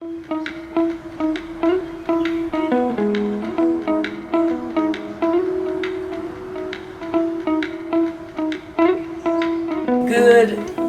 Good,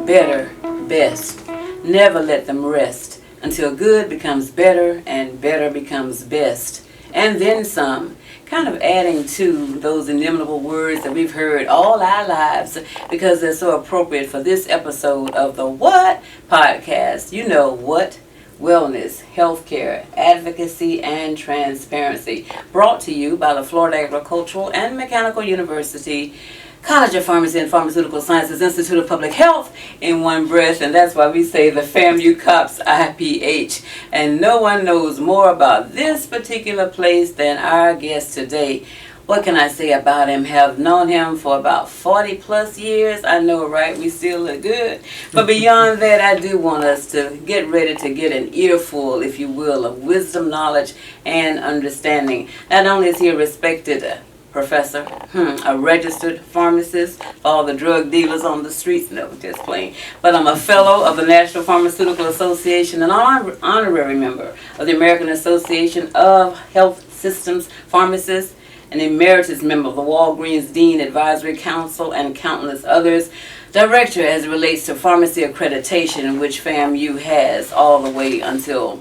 better, best. Never let them rest until good becomes better and better becomes best. And then some. Kind of adding to those inimitable words that we've heard all our lives because they're so appropriate for this episode of the What Podcast. You know what? Wellness, healthcare, advocacy, and transparency. Brought to you by the Florida Agricultural and Mechanical University College of Pharmacy and Pharmaceutical Sciences Institute of Public Health in one breath, and that's why we say the FAMU COPS IPH. And no one knows more about this particular place than our guest today. What can I say about him? Have known him for about 40 plus years. I know, right? We still look good. But beyond that, I do want us to get ready to get an earful, if you will, of wisdom, knowledge, and understanding. Not only is he a respected professor, a registered pharmacist, all the drug dealers on the streets, no, just plain. But I'm a fellow of the National Pharmaceutical Association, an honorary member of the American Association of Health Systems Pharmacists, an emeritus member of the Walgreens Dean Advisory Council, and countless others. Director as it relates to pharmacy accreditation, which FAMU has all the way until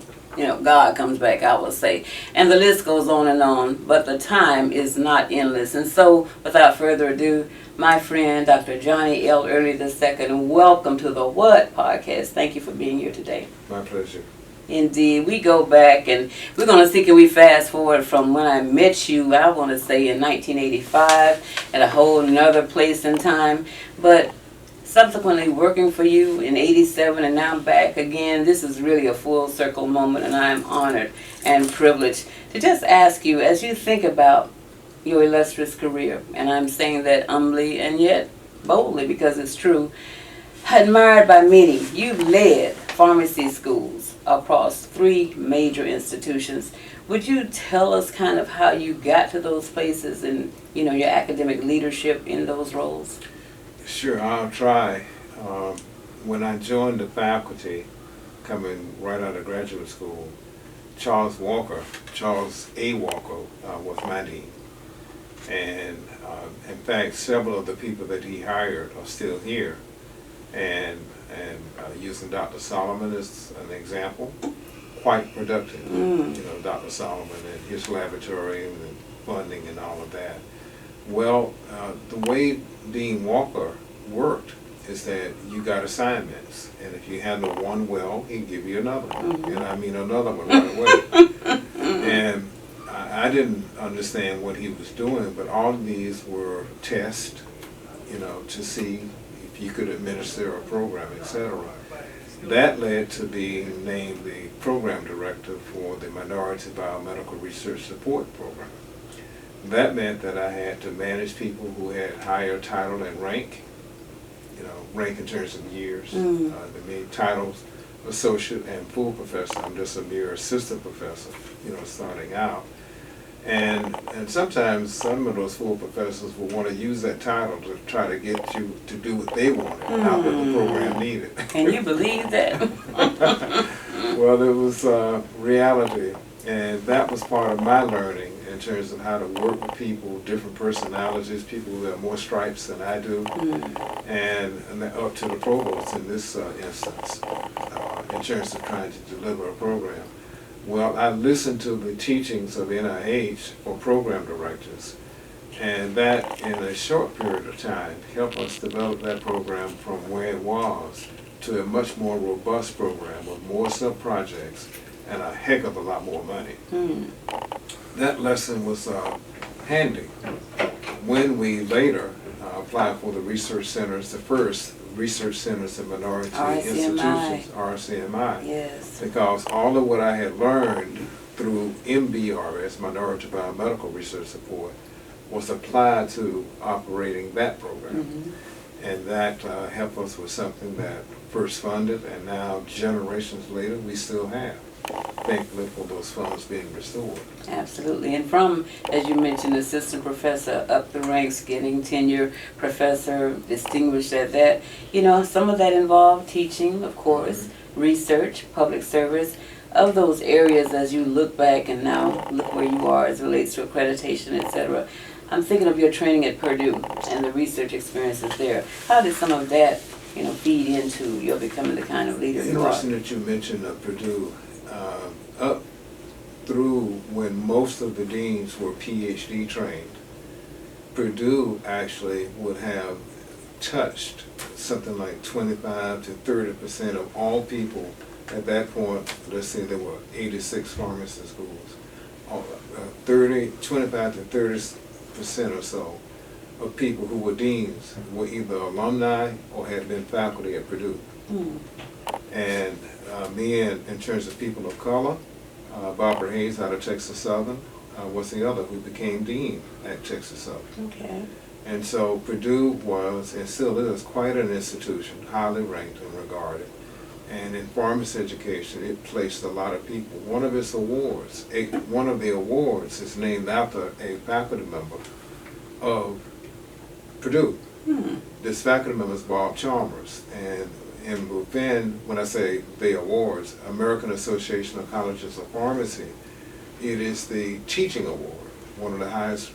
God comes back, I will say. And the list goes on and on, but the time is not endless. And so, without further ado, my friend, Dr. Johnnie L. Early II, welcome to the What Podcast. Thank you for being here today. My pleasure. Indeed. We go back, and we're going to see, can we fast forward from when I met you, I want to say in 1985, at a whole nother place and time. But subsequently working for you in 87 and now back again, this is really a full circle moment, and I am honored and privileged to just ask you, as you think about your illustrious career, and I'm saying that humbly and yet boldly because it's true, admired by many, you've led pharmacy schools across 3 major institutions. Would you tell us kind of how you got to those places and your academic leadership in those roles? Sure, I'll try. When I joined the faculty, coming right out of graduate school, Charles A. Walker, was my dean. And in fact, several of the people that he hired are still here. And using Dr. Solomon as an example, quite productive. Dr. Solomon and his laboratory and funding and all of that. Well, the way Dean Walker worked is that you got assignments, and if you handle one well, he'd give you another one, and I mean another one right away. And I didn't understand what he was doing, but all of these were tests, to see if you could administer a program, etc. That led to being named the program director for the Minority Biomedical Research Support Program. That meant that I had to manage people who had higher title and rank, rank in terms of years. They made titles, associate and full professor. I'm just a mere assistant professor, starting out. And sometimes some of those full professors will want to use that title to try to get you to do what they wanted, not what the program needed. Can you believe that? Well, there was reality, and that was part of my learning in terms of how to work with people, different personalities, people who have more stripes than I do, and up to the provost in this instance, in terms of trying to deliver a program. Well, I listened to the teachings of NIH for program directors, and that in a short period of time helped us develop that program from where it was to a much more robust program with more sub-projects and a heck of a lot more money. That lesson was handy. When we later applied for the research centers, the first research centers in minority institutions, RCMI, yes, because all of what I had learned through MBRS, Minority Biomedical Research Support, was applied to operating that program. And that helped us with something that first funded, and now generations later we still have. Thankfully for those funds being restored. Absolutely. And from, as you mentioned, assistant professor up the ranks, getting tenure professor, distinguished at that, some of that involved teaching, of course, research, public service. of those areas, as you look back and now look where you are as it relates to accreditation, etc., I'm thinking of your training at Purdue and the research experiences there. How did some of that, feed into your becoming the kind of leader you are? Interesting that you mentioned Purdue. Up through when most of the deans were PhD trained, Purdue actually would have touched something like 25 to 30% of all people at that point. Let's say there were 86 pharmacy schools. 25 to 30% or so of people who were deans were either alumni or had been faculty at Purdue. And me, in terms of people of color, Barbara Hayes out of Texas Southern was the other who became dean at Texas Southern. Okay. And so Purdue was, and still is, quite an institution, highly ranked and regarded. And in pharmacy education, it placed a lot of people. One of its awards, one of the awards is named after a faculty member of Purdue. This faculty member is Bob Chalmers. And within, when I say the awards, American Association of Colleges of Pharmacy, it is the teaching award, one of the highest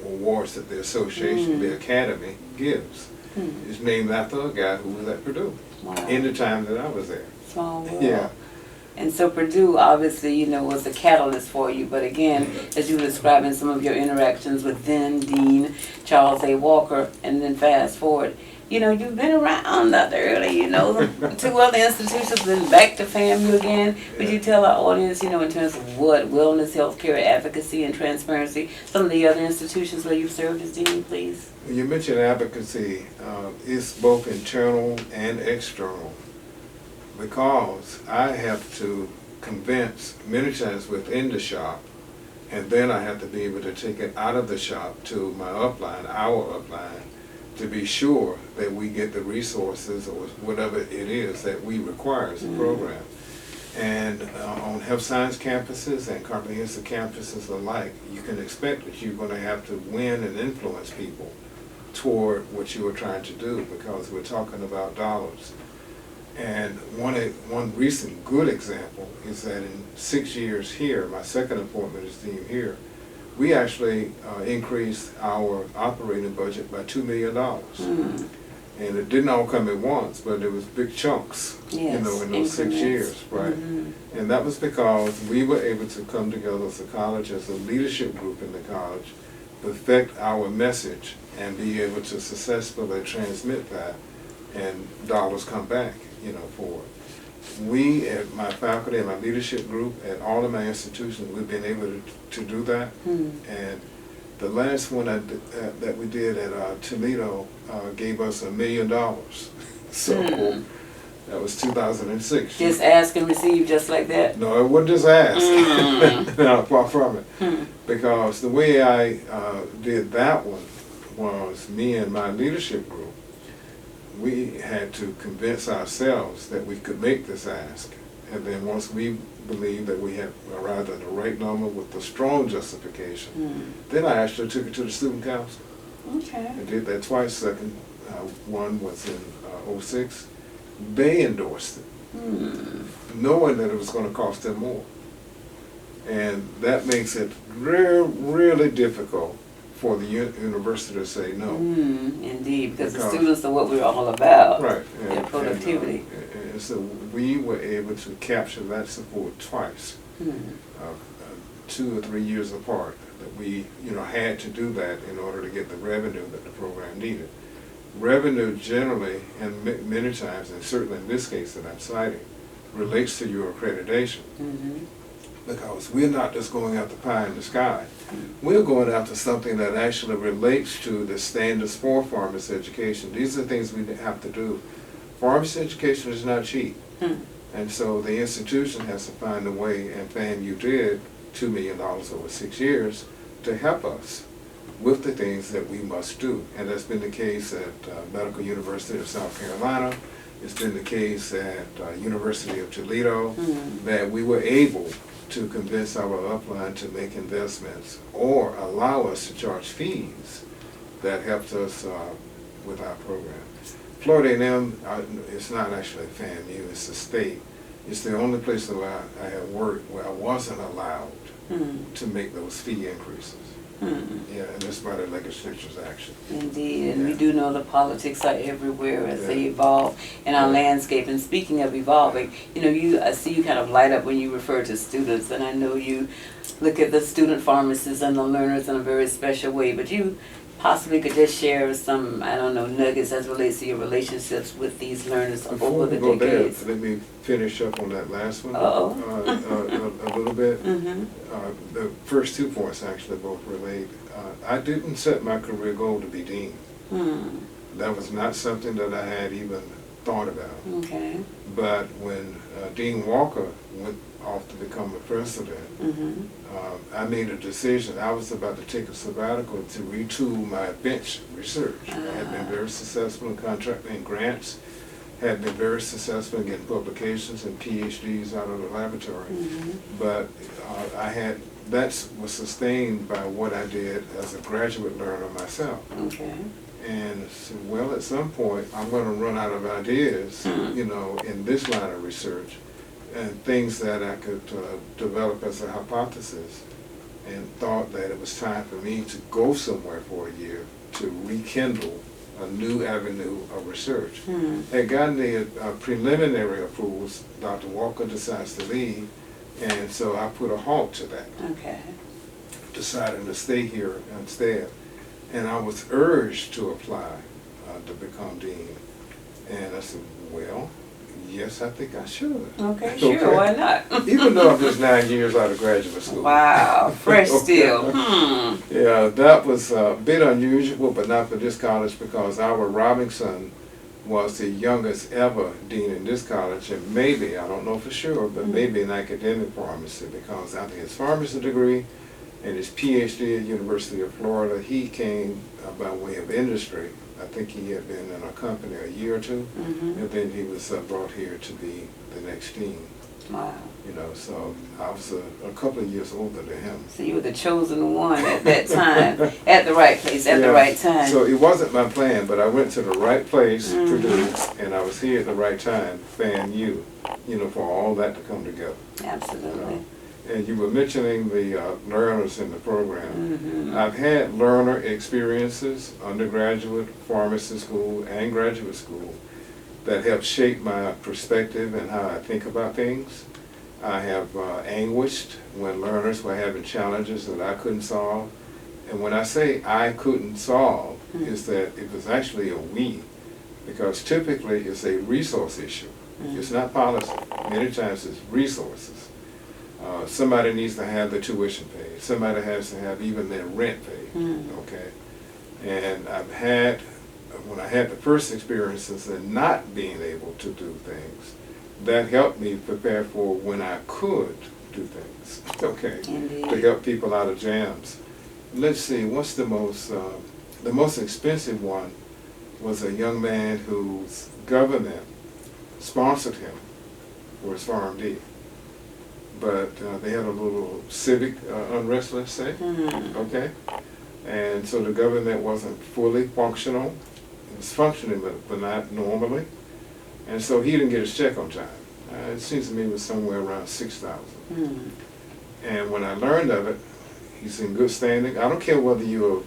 awards that the association, the academy, gives. It's named after a guy who was at Purdue in the time that I was there. Small world. Yeah. And so Purdue obviously, was a catalyst for you. But again, as you were describing some of your interactions with then Dean Charles A. Walker, and then fast forward, you've been around out there early, the two other institutions, then back to FAMU again. Would you tell our audience, in terms of what wellness, healthcare, advocacy, and transparency, some of the other institutions where you've served as dean, please? You mentioned advocacy. It's both internal and external, because I have to convince many times within the shop, and then I have to be able to take it out of the shop to my upline, our upline, to be sure that we get the resources or whatever it is that we require as a program. And on health science campuses and comprehensive campuses alike, you can expect that you're going to have to win and influence people toward what you are trying to do, because we're talking about dollars. And one recent good example is that in 6 years here, my second appointment as dean here, we actually increased our operating budget by $2 million. And it didn't all come at once, but it was big chunks, in those 6 years, right? And that was because we were able to come together as a college, as a leadership group in the college, perfect our message and be able to successfully transmit that, and dollars come back, for it. We, at my faculty and my leadership group, at all of my institutions, we've been able to do that. And the last one that we did at Toledo gave us $1 million. So that was 2006. Just ask and receive just like that? No, it wasn't just ask. No, far from it. Because the way I did that one was me and my leadership group, we had to convince ourselves that we could make this ask. And then once we believed that we had arrived at the right number with the strong justification, then I actually took it to the student council. Okay. I did that twice. Second one was in 06. They endorsed it, knowing that it was going to cost them more. And that makes it really difficult for the university to say no. Indeed, because the students are what we're all about. Right. Their productivity. And so we were able to capture that support twice, 2 or 3 years apart. That we, had to do that in order to get the revenue that the program needed. Revenue generally, and many times, and certainly in this case that I'm citing, relates to your accreditation. Because we're not just going after pie in the sky. We're going after something that actually relates to the standards for pharmacy education. These are things we have to do. Pharmacy education is not cheap. And so the institution has to find a way, and FAMU did, $2 million over 6 years, to help us with the things that we must do. And that's been the case at Medical University of South Carolina. It's been the case at University of Toledo, that we were able to convince our upline to make investments or allow us to charge fees that helped us with our program. Florida A&M, it's not actually FAMU, it's the state, It's the only place where I had worked where I wasn't allowed to make those fee increases. Yeah, and that's by the legislature's action. Indeed, and we do know the politics are everywhere as they evolve in our landscape. And speaking of evolving, you know, I see you kind of light up when you refer to students, and I know you look at the student pharmacists and the learners in a very special way, but you possibly could just share some, I don't know, nuggets as relates to your relationships with these learners over the decades. There, let me finish up on that last one a little bit. The first 2 points actually both relate. I didn't set my career goal to be dean. That was not something that I had even thought about. Okay. But when Dean Walker went off to become the president, I made a decision. I was about to take a sabbatical to retool my bench research. I had been very successful in contracting grants, had been very successful in getting publications and PhDs out of the laboratory. But that was sustained by what I did as a graduate learner myself. Okay. And so, well, at some point, I'm going to run out of ideas, you know, in this line of research, and things that I could develop as a hypothesis, and thought that it was time for me to go somewhere for a year to rekindle a new avenue of research. Had gotten the preliminary approvals. Dr. Walker decides to leave, and so I put a halt to that. Okay. Deciding to stay here instead. And I was urged to apply to become dean. And I said, well, yes, I think I should. Okay, sure, why not? Even though I'm just 9 years out of graduate school. Wow, fresh still. Yeah, that was a bit unusual, but not for this college, because Albert Robinson was the youngest ever dean in this college, and maybe, I don't know for sure, but maybe an academic pharmacy, because after his pharmacy degree and his PhD at University of Florida, he came by way of industry. I think he had been in a company a year or two, and then he was brought here to be the next dean. Wow. You know, so I was a couple of years older than him. So you were the chosen one at that time, at the right place, at the right time. So it wasn't my plan, but I went to the right place, Purdue, and I was here at the right time, FAMU, you know, for all that to come together. Absolutely. And you were mentioning the learners in the program. I've had learner experiences, undergraduate, pharmacy school, and graduate school, that have shaped my perspective and how I think about things. I have anguished when learners were having challenges that I couldn't solve. And when I say I couldn't solve, is that it was actually a we, because typically it's a resource issue. It's not policy. Many times it's resources. Somebody needs to have their tuition paid. Somebody has to have even their rent paid, okay? And when I had the first experiences in not being able to do things, that helped me prepare for when I could do things, okay? Indeed. To help people out of jams. Let's see, what's the most expensive one was a young man whose government sponsored him for his PharmD. But they had a little civic unrest, let's say, okay? And so the government wasn't fully functional. It was functioning, but not normally. And so he didn't get his check on time. It seems to me it was somewhere around $6,000. And when I learned of it, he's in good standing. I don't care whether you're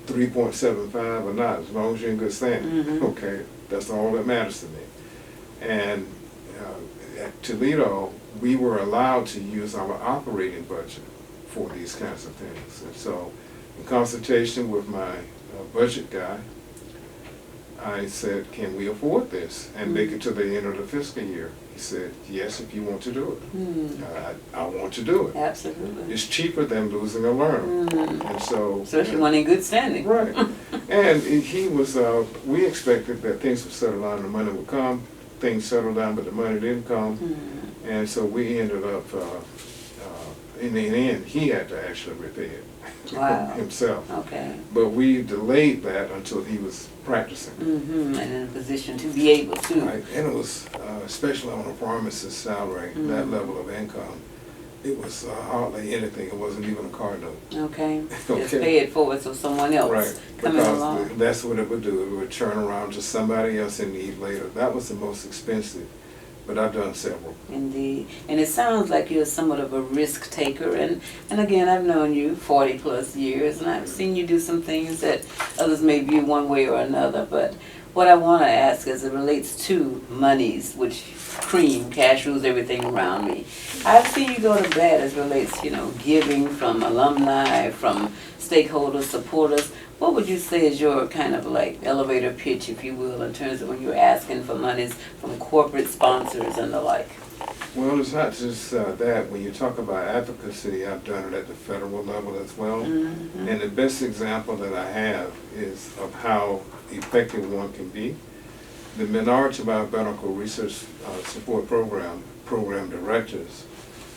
3.75 or not, as long as you're in good standing, okay? That's all that matters to me. And at Toledo, we were allowed to use our operating budget for these kinds of things. And so, in consultation with my budget guy, I said, can we afford this and make it to the end of the fiscal year? He said, yes, if you want to do it. I want to do it. Absolutely. It's cheaper than losing a learner. And so, especially one in good standing. Right. And he was, we expected that things would settle down and the money would come. Things settled down, but the money didn't come. And so we ended up, in the end, he had to actually repay it himself. Okay. But we delayed that until he was practicing. And in a position to be able to. Right. And it was, especially on a pharmacist's salary, that level of income, it was hardly anything. It wasn't even a car note. Okay. Just pay it forward so someone else coming along. Because that's what it would do. It would turn around to somebody else in need later. That was the most expensive. but I've done several. Indeed. And it sounds like you're somewhat of a risk taker. And again, I've known you 40 plus years, and I've seen you do some things that others may view one way or another. But what I want to ask as it relates to monies, which cash rules everything around me. I've seen you go to bat as it relates, giving from alumni, from stakeholders, supporters. What would you say is your kind of like elevator pitch, if you will, in terms of when you're asking for monies from corporate sponsors and the like? Well, it's not just that. When you talk about advocacy, I've done it at the federal level as well. Mm-hmm. And the best example that I have is of how effective one can be. The Minority Biomedical Research Support Program directors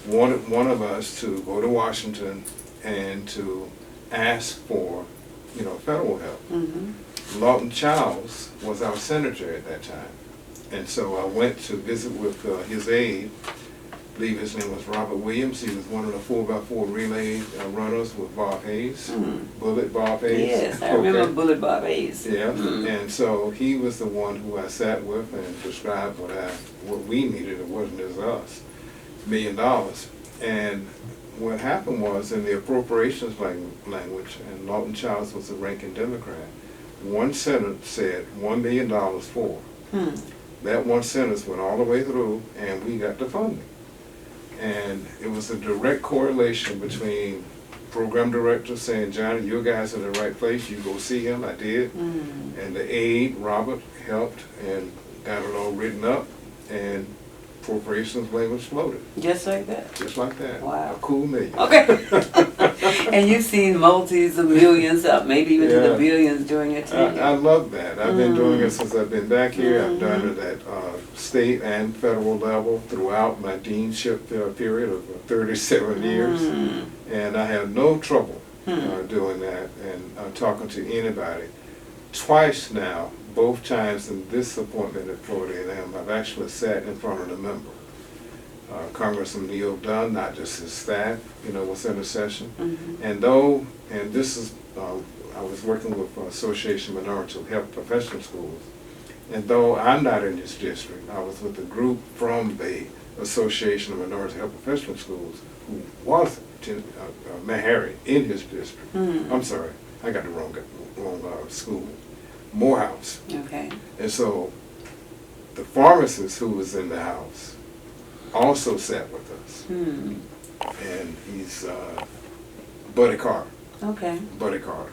wanted one of us to go to Washington and to ask for, federal help. Mm-hmm. Lawton Childs was our senator at that time. And so I went to visit with his aide. I believe his name was Robert Williams. He was one of the 4x4 relay runners with Bob Hayes, Bullet Bob Hayes. Yes, I remember Bullet Bob Hayes. Yeah, and so he was the one who I sat with and described what we needed. It wasn't just us, $1 million. And what happened was, in the appropriations language, and Lawton Childs was the ranking Democrat, one sentence said $1 million for. That one sentence went all the way through, and we got the funding. And it was a direct correlation between program director saying, Johnny, you guys are in the right place, you go see him. I did. And the aide, Robert, helped and got it all written up, and appropriations language floated. Just like that? Just like that. Wow. A cool million. Okay. And you've seen multis of millions, maybe even to the billions during your tenure. I love that. I've been doing it since I've been back here. I've done it at state and federal level throughout my deanship period of 37 years. And I have no trouble doing that and talking to anybody. Twice now, both times in this appointment at Florida A&M, I've actually sat in front of the member. Congressman Neil Dunn, not just his staff, was in a session. And this is, I was working with Association of Minority Health Professional Schools, and though I'm not in this district, I was with a group from the Association of Minority Health Professional Schools who was Meharry in his district. I'm sorry, I got the wrong school. Morehouse. Okay. And so the pharmacist who was in the house also sat with us. And he's Buddy Carr. Okay. Buddy Carr.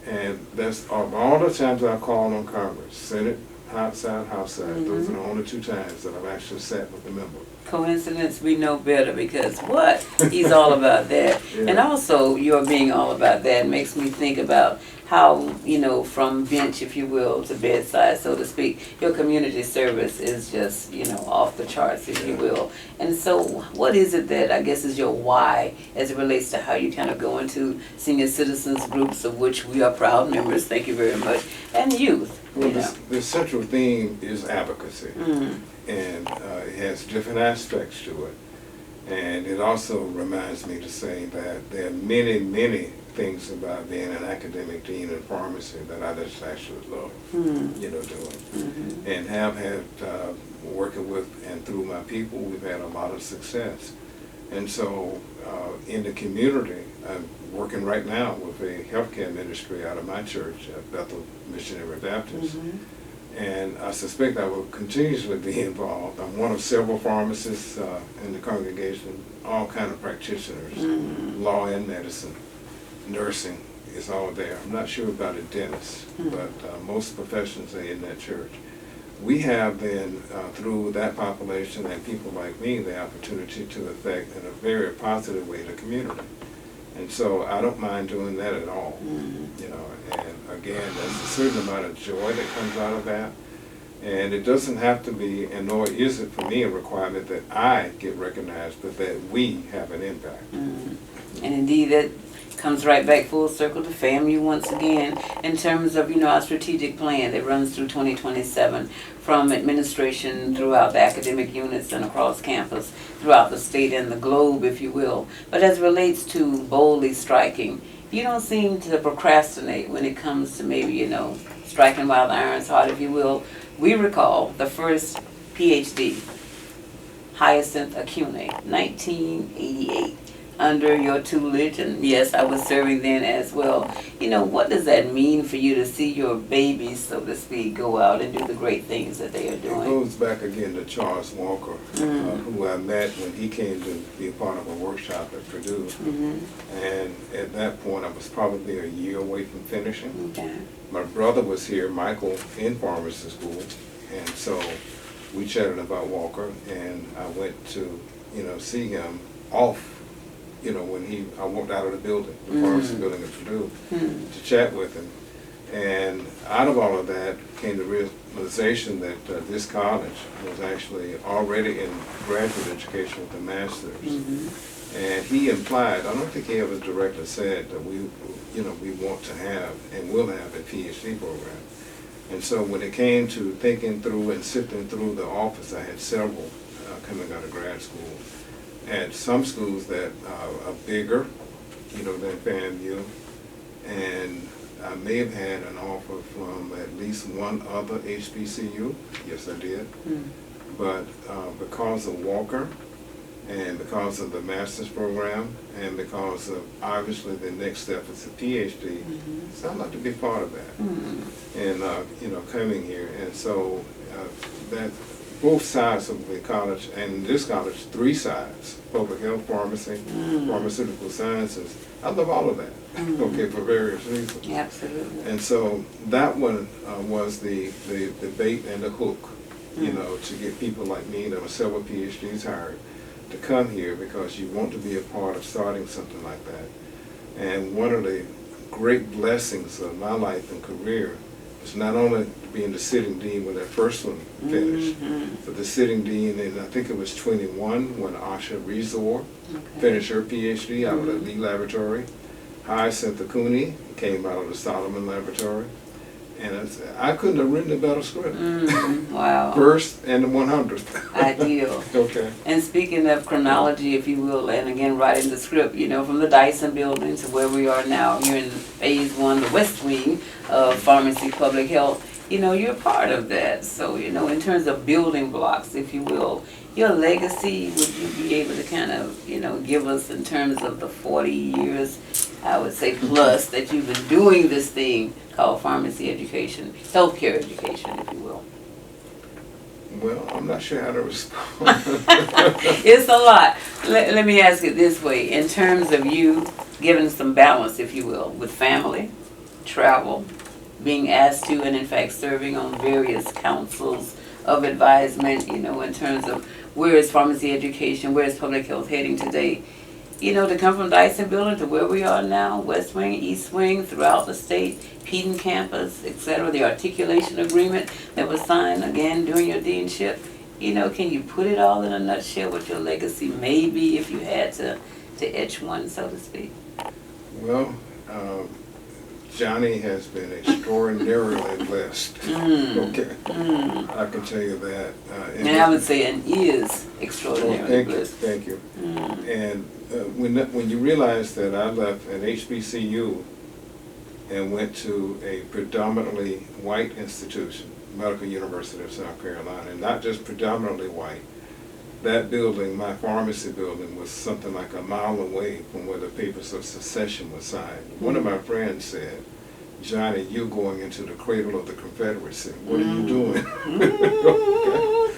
And that's of all the times I've called on Congress, Senate, House side, those are the only 2 times that I've actually sat with the member. Coincidence, we know better, because he's all about that. And also your being all about that makes me think about how, from bench, if you will, to bedside, so to speak, your community service is just, off the charts, if you will. And so what is it that I guess is your why as it relates to how you kind of go into senior citizens groups, of which we are proud members, thank you very much, and youth? Well, the central theme is advocacy, and it has different aspects to it. And it also reminds me to say that there are many, many things about being an academic dean in pharmacy that I just actually love, doing. And have had, working with and through my people, we've had a lot of success. And so in the community, I'm working right now with a healthcare ministry out of my church, Bethel Missionary Baptist. And I suspect I will continuously be involved. I'm one of several pharmacists in the congregation, all kind of practitioners, law and medicine, nursing is all there. I'm not sure about a dentist, but most professions are in that church. We have then, through that population and people like me, the opportunity to affect in a very positive way the community. And so I don't mind doing that at all, and again, there's a certain amount of joy that comes out of that. And it doesn't have to be, and nor is it for me a requirement that I get recognized, but that we have an impact. And indeed, that comes right back full circle to FAMU once again, in terms of, our strategic plan that runs through 2027, from administration throughout the academic units and across campus, throughout the state and the globe, if you will. But as it relates to boldly striking, you don't seem to procrastinate when it comes to maybe, striking while the iron's hot, if you will. We recall the first PhD Hyacinth Acune, 1988. Under your tutelage, and yes, I was serving then as well. What does that mean for you to see your babies, so to speak, go out and do the great things that they are doing? It goes back again to Charles Walker, who I met when he came to be a part of a workshop at Purdue. And at that point, I was probably a year away from finishing. Okay. My brother was here, Michael, in pharmacy school, and so we chatted about Walker, and I went to, see him off, when I walked out of the building, the pharmacy building at Purdue, to chat with him. And out of all of that came the realization that this college was actually already in graduate education with a master's. And he implied, I don't think he ever directly said that we want to have and will have a PhD program. And so when it came to thinking through and sifting through the office, I had several coming out of grad school. At some schools that are bigger, than FAMU, and I may have had an offer from at least one other HBCU. Yes, I did. But because of Walker, and because of the master's program, and because of obviously the next step is a PhD, so I'd like to be part of that. And coming here, and so that. Both sides of the college, and in this college, 3 sides: public health, pharmacy, pharmaceutical sciences. I love all of that, okay, for various reasons. Absolutely. And so that one was the bait and the hook, to get people like me, there were several PhDs hired, to come here because you want to be a part of starting something like that. And one of the great blessings of my life and career was not only being the sitting dean when that first one finished, but the sitting dean in, I think it was 21, when Asha finished her PhD out of the Lee Laboratory. Hyacinth Acune came out of the Solomon Laboratory. And I couldn't have written a better script. Wow. First and the 100th. Ideal. Okay. And speaking of chronology, if you will, and again writing the script, from the Dyson building to where we are now, here in phase 1, the West Wing of Pharmacy Public Health, you're part of that. So, in terms of building blocks, if you will, your legacy, would you be able to kind of, give us in terms of the 40 years, I would say plus, that you've been doing this thing called pharmacy education, healthcare education, if you will? Well, I'm not sure how to respond. It's a lot. Let me ask it this way. In terms of you giving some balance, if you will, with family, travel, being asked to, and in fact serving on various councils of advisement, in terms of where is pharmacy education, where is public health heading today, to come from Dyson building to where we are now, West Wing, East Wing, throughout the state, Peden campus, etc., the articulation agreement that was signed again during your deanship, can you put it all in a nutshell what your legacy may be if you had to etch one, so to speak? Well, Johnny has been extraordinarily blessed. Okay, I can tell you that. And I would say, and is extraordinarily blessed. Thank you. And when you realize that I left an HBCU and went to a predominantly white institution, Medical University of South Carolina, and not just predominantly white, that building, my pharmacy building, was something like a mile away from where the Papers of Secession was signed. One of my friends said, "Johnny, you're going into the cradle of the Confederacy. What are you doing?" Okay.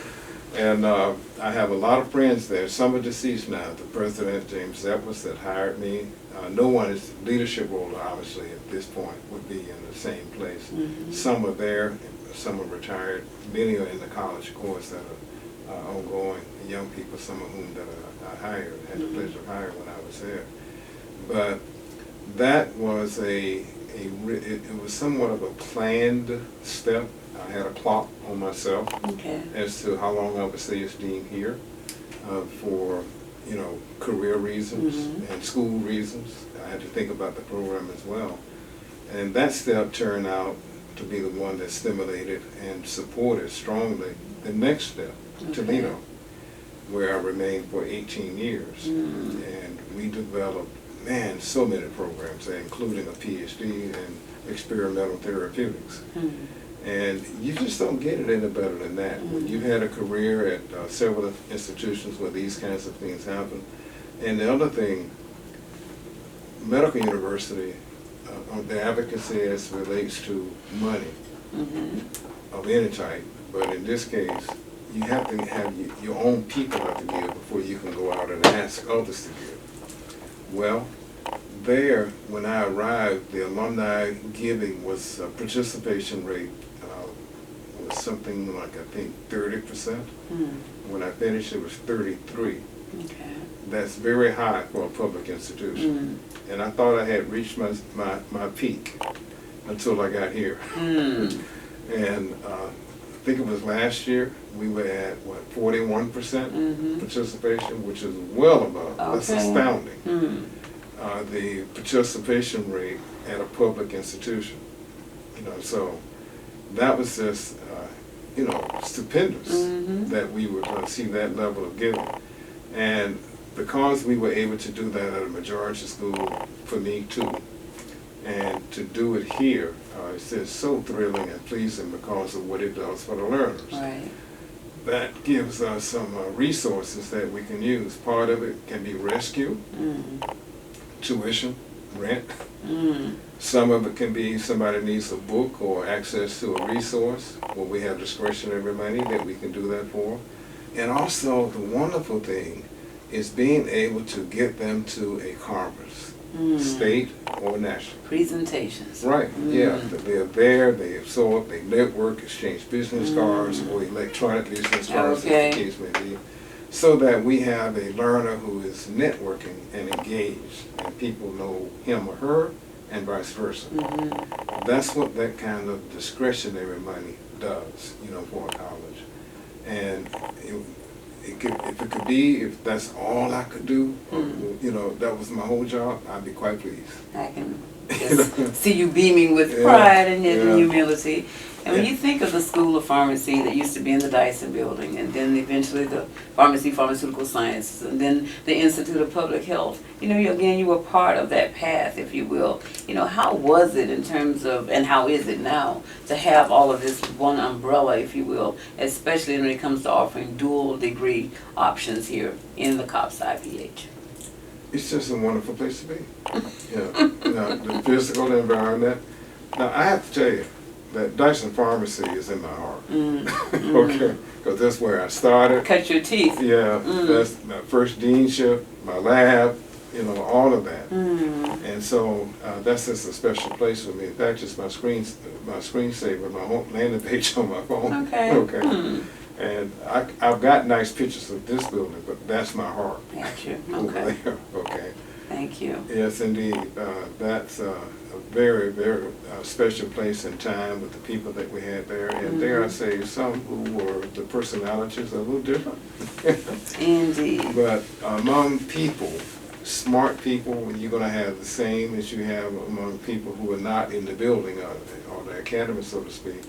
And I have a lot of friends there. Some are deceased now. The president, James Zeppels, that hired me. No one is leadership role, obviously, at this point, would be in the same place. Some are there, some are retired. Many are in the college course that are ongoing. Young people, some of whom that I hired, had the pleasure of hiring when I was there. But that was it was somewhat of a planned step. I had a clock on myself as to how long I would stay as dean here for career reasons and school reasons. I had to think about the program as well. And that step turned out to be the one that stimulated and supported strongly the next step, Toledo, where I remained for 18 years. And we developed, so many programs, including a PhD in experimental therapeutics. And you just don't get it any better than that. When you've had a career at several institutions where these kinds of things happen. And the other thing, medical university, the advocacy as relates to money of any type, but in this case, you have to have your own people have to give before you can go out and ask others to give. Well, there, when I arrived, the alumni giving was participation rate was something like, I think, 30%. When I finished, it was 33. Okay. That's very high for a public institution. And I thought I had reached my peak until I got here. And I think it was last year, we were at, what, 41% participation, which is well above. That's astounding. The participation rate at a public institution. So that was just, stupendous that we would see that level of giving. And because we were able to do that at a majority school, for me too, and to do it here, it's just so thrilling and pleasing because of what it does for the learners. Right. That gives us some resources that we can use. Part of it can be rescue, tuition, rent. Some of it can be somebody needs a book or access to a resource where we have discretionary money that we can do that for. And also the wonderful thing is being able to get them to a conference, state or national. Presentations. Right, yeah. They're there, they absorb, they network, exchange business cards or electronic business cards, as the case may be, so that we have a learner who is networking and engaged, and people know him or her, and vice versa. That's what that kind of discretionary money does, for a college. And if that's all I could do, that was my whole job, I'd be quite pleased. I can just see you beaming with pride and humility. And when you think of the School of Pharmacy that used to be in the Dyson building, and then eventually the Pharmaceutical Sciences, and then the Institute of Public Health, you were part of that path, if you will. How was it in terms of, and how is it now, to have all of this one umbrella, if you will, especially when it comes to offering dual degree options here in the COPS IPH? It's just a wonderful place to be. The physical environment. Now, I have to tell you, that Dyson Pharmacy is in my heart. Okay, because that's where I started. Cut your teeth. Yeah, that's my first deanship, my lab, all of that. And so that's just a special place for me. In fact, it's my screensaver, my home landing page on my phone. Okay. And I've got nice pictures of this building, but that's my heart. Got you. Over there. Okay. Thank you. Yes, indeed. That's a very, very special place and time with the people that we had there. And dare I say, some who were, the personalities are a little different. Indeed. But among people, smart people, you're going to have the same as you have among people who are not in the building or the academy, so to speak.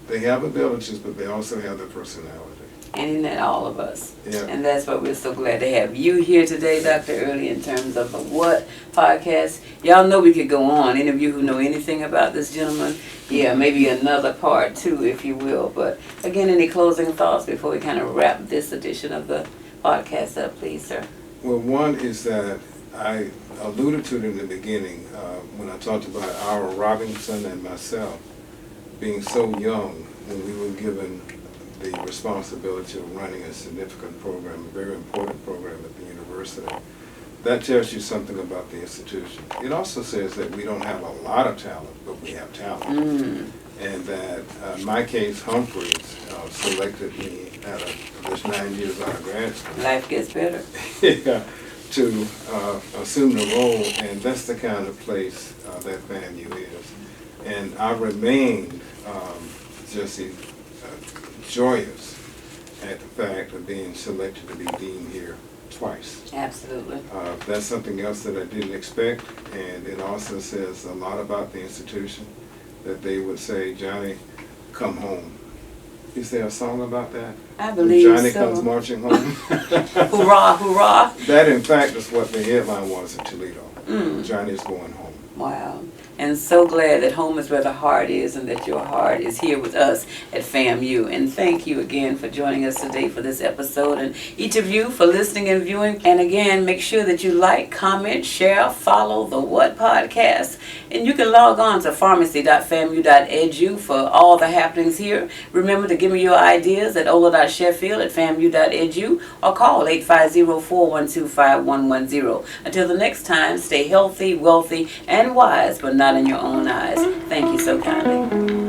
They have abilities, but they also have their personality. And isn't that all of us? Yeah. And that's why we're so glad to have you here today, Dr. Early, in terms of the What podcast. Y'all know we could go on. Any of you who know anything about this gentleman, maybe another part too, if you will. But again, any closing thoughts before we kind of wrap this edition of the podcast up, please, sir? Well, one is that I alluded to it in the beginning when I talked about Ira Robinson and myself being so young when we were given the responsibility of running a significant program, a very important program at the university. That tells you something about the institution. It also says that we don't have a lot of talent, but we have talent. And that, in my case, Humphreys selected me at just 9 years out of grad school. Life gets better. To assume the role, and that's the kind of place that FAMU is. And I remained just joyous at the fact of being selected to be dean here twice. Absolutely. That's something else that I didn't expect, and it also says a lot about the institution, that they would say, Johnny, come home. Is there a song about that? I believe Johnny so. comes marching home. Hurrah, hurrah. That, in fact, is what the headline was in Toledo. Johnny's going home. Wow. And so glad that home is where the heart is and that your heart is here with us at FAMU. And thank you again for joining us today for this episode, and each of you for listening and viewing. And again, make sure that you like, comment, share, follow the What Podcast. And you can log on to pharmacy.famu.edu for all the happenings here. Remember to give me your ideas at ola.sheffield@famu.edu or call 850-412-5110. Until the next time, stay healthy, wealthy, and wise, but not in your own eyes. Thank you so kindly.